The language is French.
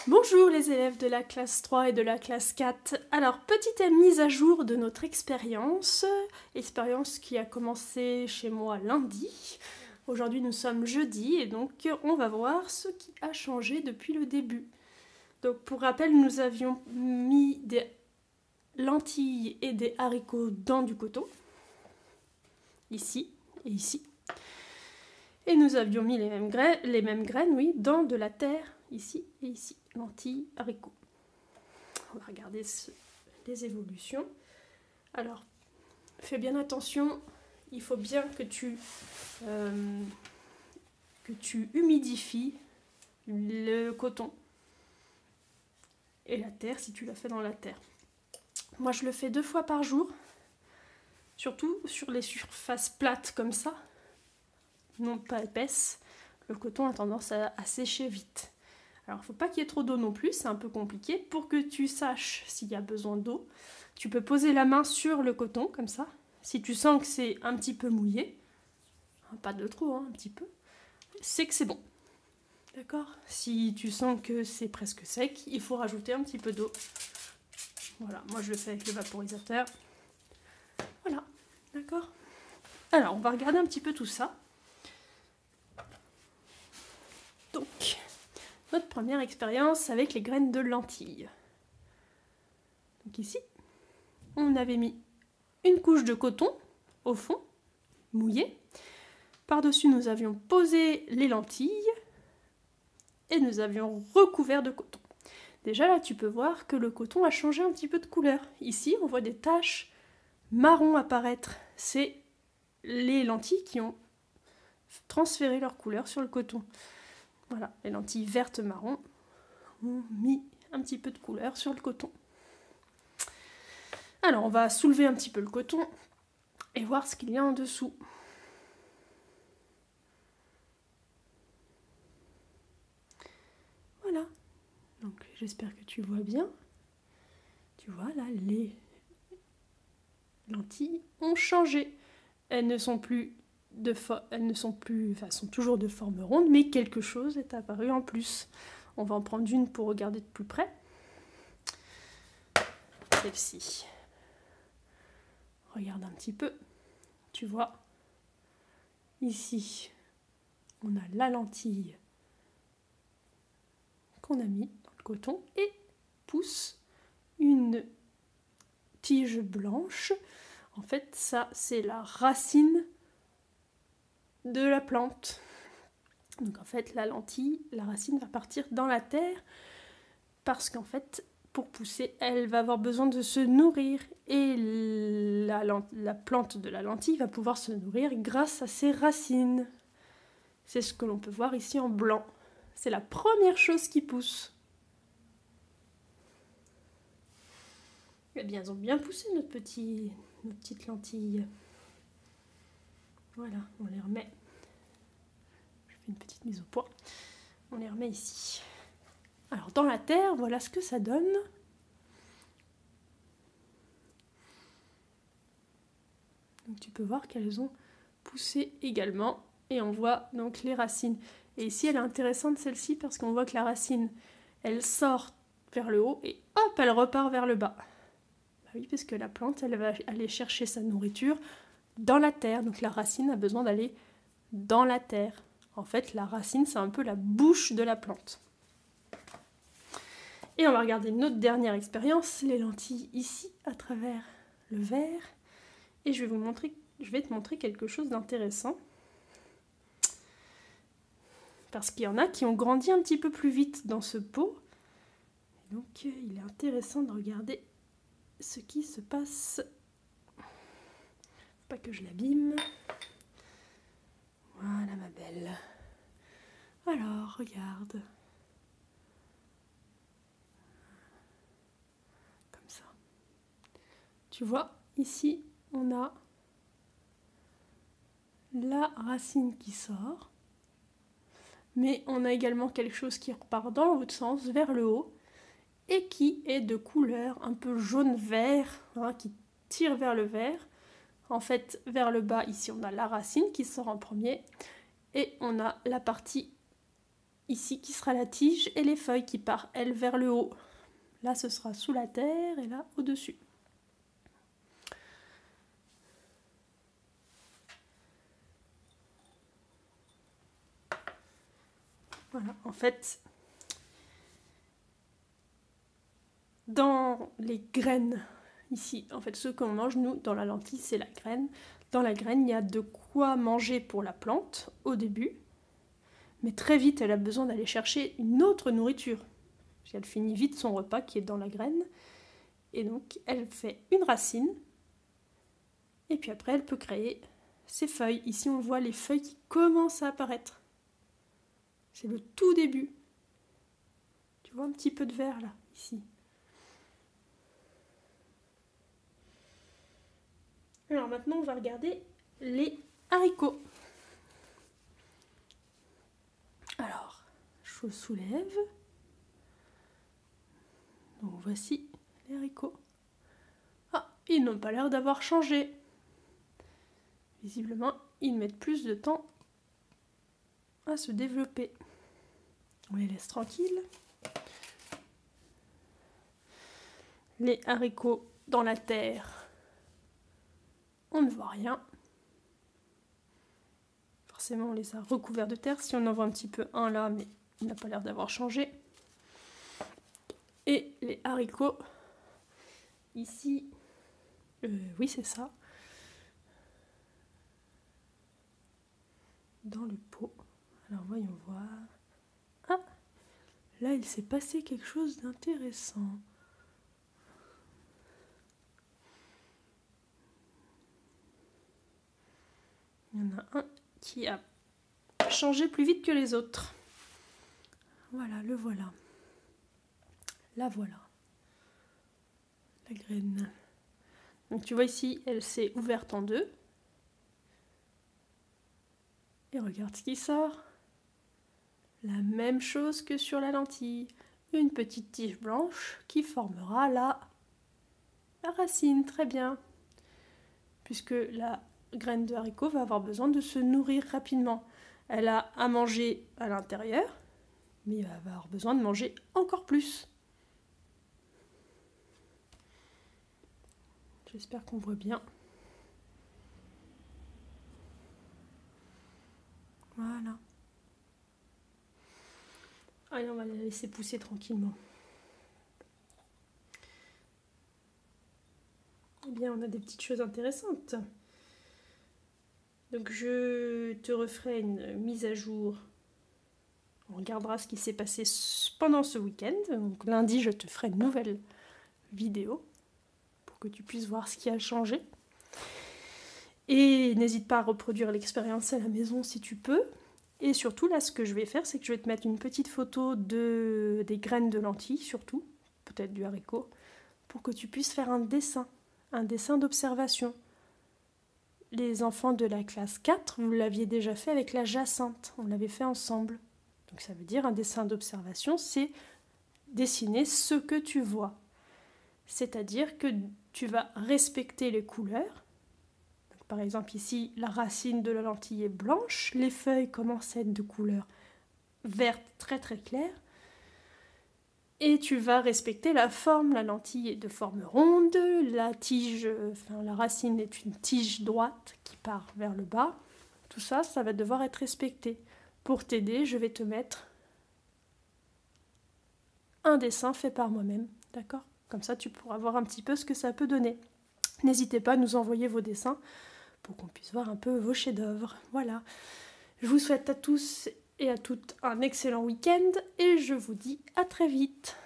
Bonjour les élèves de la classe 3 et de la classe 4. Alors, petite mise à jour de notre expérience qui a commencé chez moi lundi. Aujourd'hui nous sommes jeudi et donc on va voir ce qui a changé depuis le début. Donc pour rappel, nous avions mis des lentilles et des haricots dans du coton, ici et ici. Et nous avions mis les mêmes graines, oui, dans de la terre, ici et ici. Lentilles, haricots. On va regarder les évolutions. Alors, fais bien attention, il faut bien que tu humidifies le coton et la terre si tu la fais dans la terre. Moi, je le fais 2 fois par jour, surtout sur les surfaces plates comme ça, non pas épaisses. Le coton a tendance à sécher vite. Alors, il ne faut pas qu'il y ait trop d'eau non plus, c'est un peu compliqué. Pour que tu saches s'il y a besoin d'eau, tu peux poser la main sur le coton, comme ça. Si tu sens que c'est un petit peu mouillé, pas de trop, un petit peu, c'est que c'est bon. D'accord? Si tu sens que c'est presque sec, il faut rajouter un petit peu d'eau. Voilà, moi je le fais avec le vaporisateur. Voilà, d'accord? Alors, on va regarder un petit peu tout ça. Donc, notre première expérience avec les graines de lentilles. Donc ici, on avait mis une couche de coton au fond, mouillé. Par-dessus, nous avions posé les lentilles et nous avions recouvert de coton. Déjà là, tu peux voir que le coton a changé un petit peu de couleur. Ici, on voit des taches marron apparaître. C'est les lentilles qui ont transféré leur couleur sur le coton. Voilà, les lentilles vertes marron ont mis un petit peu de couleur sur le coton. Alors, on va soulever un petit peu le coton et voir ce qu'il y a en dessous. Voilà. Donc, j'espère que tu vois bien. Tu vois, là, les lentilles ont changé. Elles sont toujours de forme ronde, mais quelque chose est apparu en plus. On va en prendre une pour regarder de plus près. Celle-ci. Regarde un petit peu. Tu vois, ici, on a la lentille qu'on a mis dans le coton et pousse une tige blanche. En fait, ça, c'est la racine de la plante. Donc en fait, la lentille, la racine va partir dans la terre parce qu'en fait, pour pousser, elle va avoir besoin de se nourrir et la plante de la lentille va pouvoir se nourrir grâce à ses racines. C'est ce que l'on peut voir ici en blanc. C'est la première chose qui pousse. Eh bien, elles ont bien poussé nos petites lentilles. Voilà, on les remet. Je fais une petite mise au point. On les remet ici. Alors, dans la terre, voilà ce que ça donne. Donc, tu peux voir qu'elles ont poussé également. Et on voit donc les racines. Et ici, elle est intéressante celle-ci parce qu'on voit que la racine, elle sort vers le haut et hop, elle repart vers le bas. Bah oui, parce que la plante, elle va aller chercher sa nourriture dans la terre. Donc la racine a besoin d'aller dans la terre. En fait, la racine, c'est un peu la bouche de la plante. Et on va regarder notre dernière expérience, les lentilles ici, à travers le verre. Et je vais te montrer quelque chose d'intéressant. Parce qu'il y en a qui ont grandi un petit peu plus vite dans ce pot. Et donc, il est intéressant de regarder ce qui se passe. Faut pas que je l'abîme. Voilà, ma belle. Alors, regarde. Comme ça. Tu vois, ici, on a la racine qui sort. Mais on a également quelque chose qui repart dans l'autre sens, vers le haut, et qui est de couleur un peu jaune-vert, qui tire vers le vert. En fait, vers le bas, ici, on a la racine qui sort en premier, et on a la partie ici qui sera la tige et les feuilles qui partent, elles, vers le haut. Là, ce sera sous la terre et là, au-dessus. Voilà, en fait, dans les graines, ici, en fait, ce qu'on mange, nous, dans la lentille, c'est la graine. Dans la graine, il y a de quoi manger pour la plante, au début. Mais très vite, elle a besoin d'aller chercher une autre nourriture. Elle finit vite son repas qui est dans la graine. Et donc, elle fait une racine. Et puis après, elle peut créer ses feuilles. Ici, on voit les feuilles qui commencent à apparaître. C'est le tout début. Tu vois un petit peu de vert là, ici. Alors maintenant, on va regarder les haricots. Alors, je soulève. Donc voici les haricots. Ah, ils n'ont pas l'air d'avoir changé. Visiblement, ils mettent plus de temps à se développer. On les laisse tranquilles. Les haricots dans la terre, on ne voit rien. Forcément, on les a recouverts de terre. Si on en voit un petit peu un là, mais il n'a pas l'air d'avoir changé. Et les haricots, ici, oui c'est ça, dans le pot. Alors voyons voir. Ah, là il s'est passé quelque chose d'intéressant. Il y en a un qui a changé plus vite que les autres. Voilà, le voilà. La voilà. La graine. Donc tu vois ici, elle s'est ouverte en deux. Et regarde ce qui sort. La même chose que sur la lentille. Une petite tige blanche qui formera la racine. Très bien. Puisque la graine de haricot va avoir besoin de se nourrir rapidement. Elle a à manger à l'intérieur, mais elle va avoir besoin de manger encore plus. J'espère qu'on voit bien. Voilà. Allez, on va la laisser pousser tranquillement. Eh bien, on a des petites choses intéressantes. Donc, je te referai une mise à jour. On regardera ce qui s'est passé pendant ce week-end. Donc, lundi, je te ferai une nouvelle vidéo pour que tu puisses voir ce qui a changé. Et n'hésite pas à reproduire l'expérience à la maison si tu peux. Et surtout, là, ce que je vais faire, c'est que je vais te mettre une petite photo des graines de lentilles, surtout, peut-être du haricot, pour que tu puisses faire un dessin d'observation. Les enfants de la classe 4, vous l'aviez déjà fait avec la jacinthe, on l'avait fait ensemble. Donc ça veut dire un dessin d'observation, c'est dessiner ce que tu vois. C'est-à-dire que tu vas respecter les couleurs. Donc, par exemple ici, la racine de la lentille est blanche, les feuilles commencent à être de couleur verte très très claire. Et tu vas respecter la forme, la lentille est de forme ronde, la racine est une tige droite qui part vers le bas. Tout ça, ça va devoir être respecté. Pour t'aider, je vais te mettre un dessin fait par moi-même, d'accord ? Comme ça, tu pourras voir un petit peu ce que ça peut donner. N'hésitez pas à nous envoyer vos dessins pour qu'on puisse voir un peu vos chefs-d'œuvre. Voilà. Je vous souhaite à tous et à toutes un excellent week-end et je vous dis à très vite.